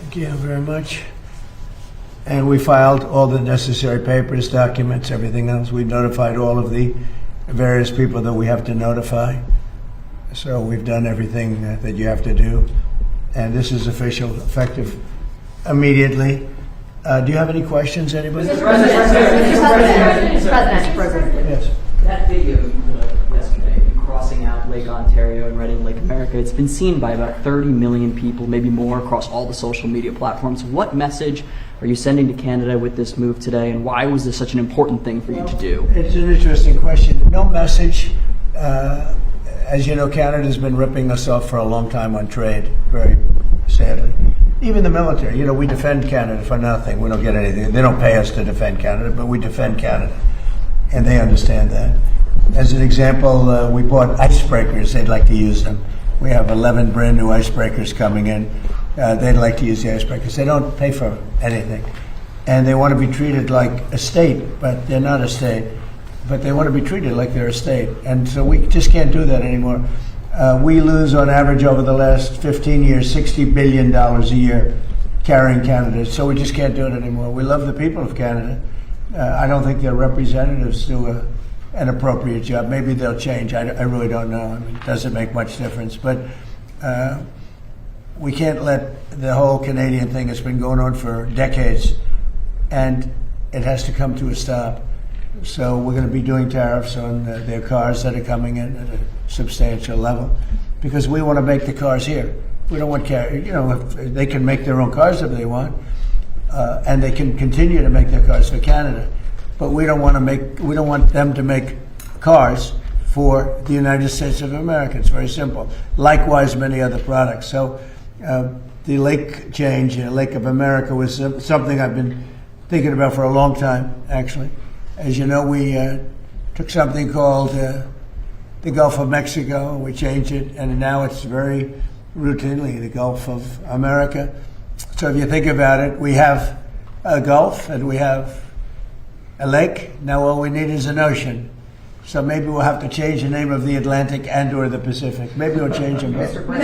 Thank you very much. And we filed all the necessary papers, documents, everything else. We notified all of the various people that we have to notify. So we've done everything that you have to do. And this is official, effective immediately. Do you have any questions, anybody? Mr. President. Yes. That video you put up yesterday, crossing out Lake Ontario and Reading Lake America, it's been seen by about 30 million people, maybe more, across all the social media platforms. What message are you sending to Canada with this move today, and why was this such an important thing for you to do? It's an interesting question. No message. As you know, Canada's been ripping us off for a long time on trade, very sadly. Even the military, we defend Canada for nothing. We don't get anything. They don't pay us to defend Canada, but we defend Canada. And they understand that. As an example, we bought icebreakers. They'd like to use them. We have 11 brand new icebreakers coming in. They'd like to use the icebreakers. They don't pay for anything. And they want to be treated like a state, but they're not a state. But they want to be treated like they're a state. And so we just can't do that anymore. We lose, on average, over the last 15 years, $60 billion a year carrying Canada. So we just can't do it anymore. We love the people of Canada. I don't think their representatives do an appropriate job. Maybe they'll change. I really don't know. I mean, it doesn't make much difference. But we can't let the whole Canadian thing that's been going on for decades, and it has to come to a stop. So we're going to be doing tariffs on their cars that are coming in at a substantial level, because we want to make the cars here. We don't want if they can make their own cars if they want, and they can continue to make their cars for Canada. But we don't want them to make cars for the United States of America. It's very simple. Likewise, many other products. So the lake change, Lake of America, was something I've been thinking about for a long time, actually. As you know, we took something called the Gulf of Mexico, and we changed it, and now it's very routinely the Gulf of America. So if you think about it, we have a Gulf and we have a lake. Now all we need is an ocean. So maybe we'll have to change the name of the Atlantic and or the Pacific. Maybe we'll change them both. Why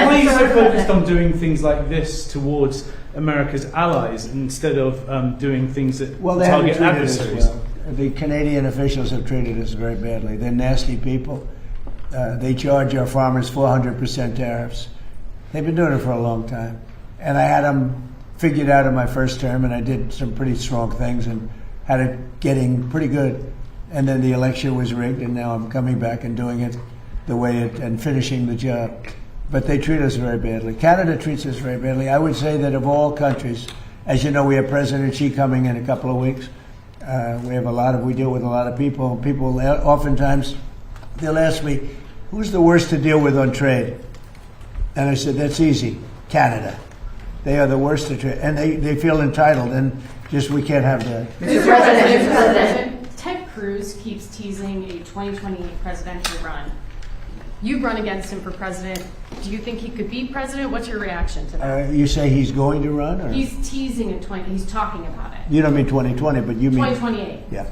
are you so focused on doing things like this towards America's allies instead of doing things that target adversaries? Well. The Canadian officials have treated us very badly. They're nasty people. They charge our farmers 400% tariffs. They've been doing it for a long time. And I had them figured out in my first term, and I did some pretty strong things and had it getting pretty good. And then the election was rigged, and now I'm coming back and doing it the way and finishing the job. But they treat us very badly. Canada treats us very badly. I would say that of all countries, as you know, we have President Xi coming in a couple of weeks. We deal with a lot of people. People oftentimes, they'll ask me, who's the worst to deal with on trade? And I said, that's easy, Canada. They are the worst to trade. And they feel entitled, and just we can't have that. Mr. President. Ted Cruz keeps teasing a 2028 presidential run. You run against him for president. Do you think he could be president? What's your reaction to that? You say he's going to run? Or? He's teasing in he's talking about it. You don't mean 2020, but you mean 2028. Yeah.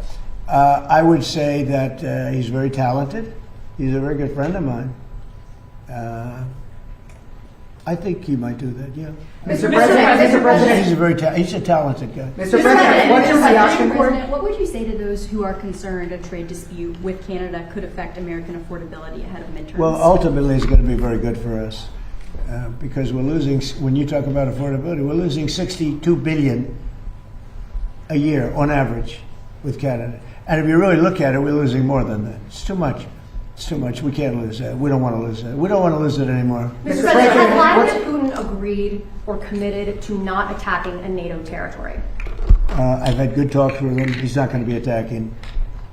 I would say that he's very talented. He's a very good friend of mine. I think he might do that, yeah. Mr. President. He's a talented guy. Mr. President, what's your reaction for? What would you say to those who are concerned a trade dispute with Canada could affect American affordability ahead of midterms? Well, ultimately, it's going to be very good for us because we're losing. When you talk about affordability, we're losing $62 billion a year on average with Canada. And if you really look at it, we're losing more than that. It's too much. It's too much. We can't lose that. We don't want to lose that. We don't want to lose it anymore. Mr. President, has Vladimir Putin agreed or committed to not attacking a NATO territory? I've had good talks with him. He's not going to be attacking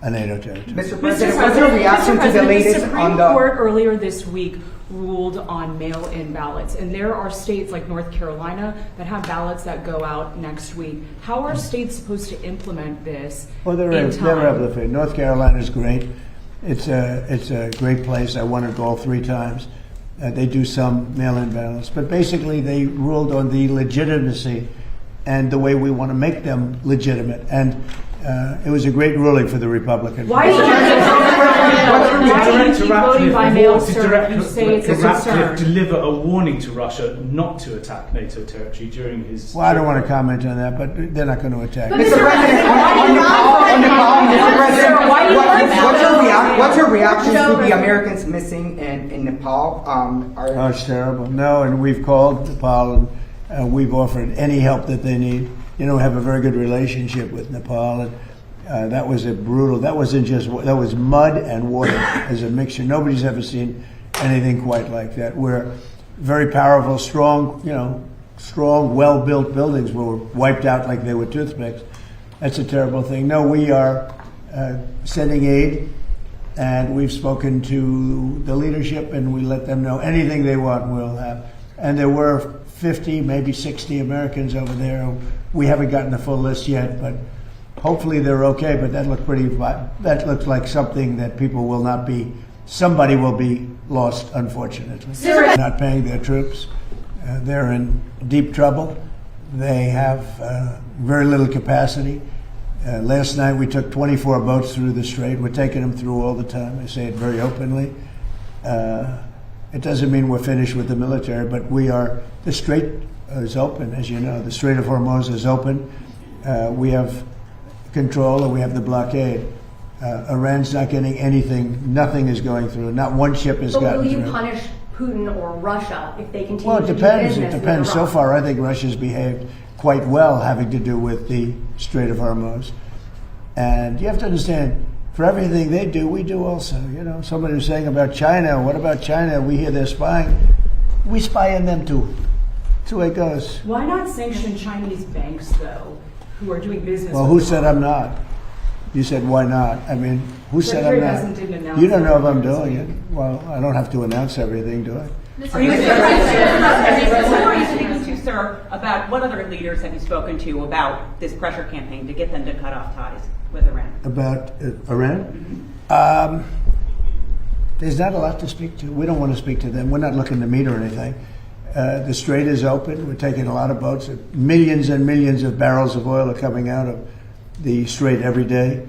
a NATO territory. Mr. President, what's your reaction to the latest The Supreme Court earlier this week ruled on mail-in ballots, and there are states like North Carolina that have ballots that go out next week. How are states supposed to implement this? Well, they're able to. North Carolina is great. It's a great place. I won it all 3 times. They do some mail-in ballots, but basically they ruled on the legitimacy and the way we want to make them legitimate. And It was a great ruling for the Republican. Why is Did keep voting by mail, sir? You say it's a Ratcliffe concern. deliver a warning to Russia not to attack NATO territory during his? Well, I don't want to comment on that, but they're not going to attack. Mr. President, on Nepal, Mr. President, what's your reaction to the Americans missing in Nepal? Oh, it's terrible. No, and we've called Nepal and we've offered any help that they need. We have a very good relationship with Nepal, and that was that was mud and water as a mixture. Nobody's ever seen anything quite like that. We're very powerful, strong, well-built buildings were wiped out like they were toothpicks. That's a terrible thing. No, we are sending aid, and we've spoken to the leadership, and we let them know anything they want we'll have. And there were 50, maybe 60 Americans over there. We haven't gotten the full list yet, but hopefully they're okay. But that looks like something that somebody will be lost, unfortunately. Not paying their troops. They're in deep trouble. They have very little capacity. Last night we took 24 boats through the strait. We're taking them through all the time. I say it very openly. It doesn't mean we're finished with the military, but the strait is open, as you know. The Strait of Hormuz is open. We have control, and we have the blockade. Iran's not getting anything. Nothing is going through. Not one ship has gotten through. But will you punish Putin or Russia if they continue Well, to it do depends. business It depends. with So Iran? far, I think Russia's behaved quite well having to do with the Strait of Hormuz. And you have to understand, for everything they do, we do also. Somebody was saying about China, what about China? We hear they're spying. We spy on them too. That's the way it goes. Why not sanction Chinese banks, though, who are doing business Well, with who Iran? said I'm not? You said, why not? I mean, who said I'm Secretary not? President didn't announce You don't know if that I'm this doing week. it. Well, I don't have to announce everything, do I? Are you speaking to, sir, about what other leaders have you spoken to about this pressure campaign to get them to cut off ties with Iran? About Iran? There's not a lot to speak to. We don't want to speak to them. We're not looking to meet or anything. The strait is open. We're taking a lot of boats. Millions and millions of barrels of oil are coming out of the strait every day.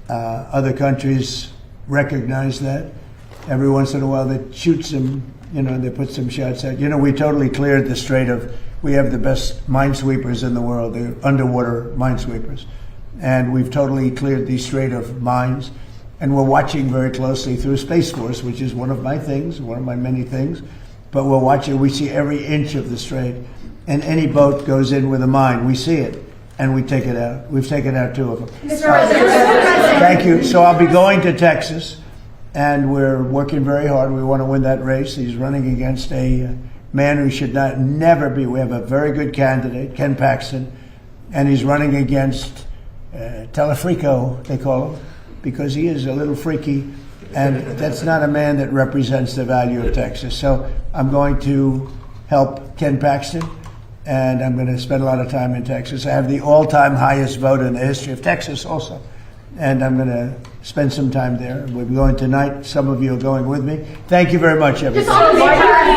Other countries recognize that. Every once in a while they shoot some, they put some shots out. We totally cleared the strait we have the best minesweepers in the world. They're underwater minesweepers. And we've totally cleared the strait of mines. And we're watching very closely through Space Force, which is one of my many things. But we're watching, we see every inch of the strait. And any boat goes in with a mine, we see it, and we take it out. We've taken out 2 of them. Mr. President. Thank you. So I'll be going to Texas, and we're working very hard. We want to win that race. He's running against a man who should never be. We have a very good candidate, Ken Paxton, and he's running against Telefrico, they call him, because he is a little freaky, and that's not a man that represents the value of Texas. So I'm going to help Ken Paxton, and I'm going to spend a lot of time in Texas. I have the all-time highest vote in the history of Texas also, and I'm going to spend some time there. We'll be going tonight. Some of you are going with me. Thank you very much, everybody.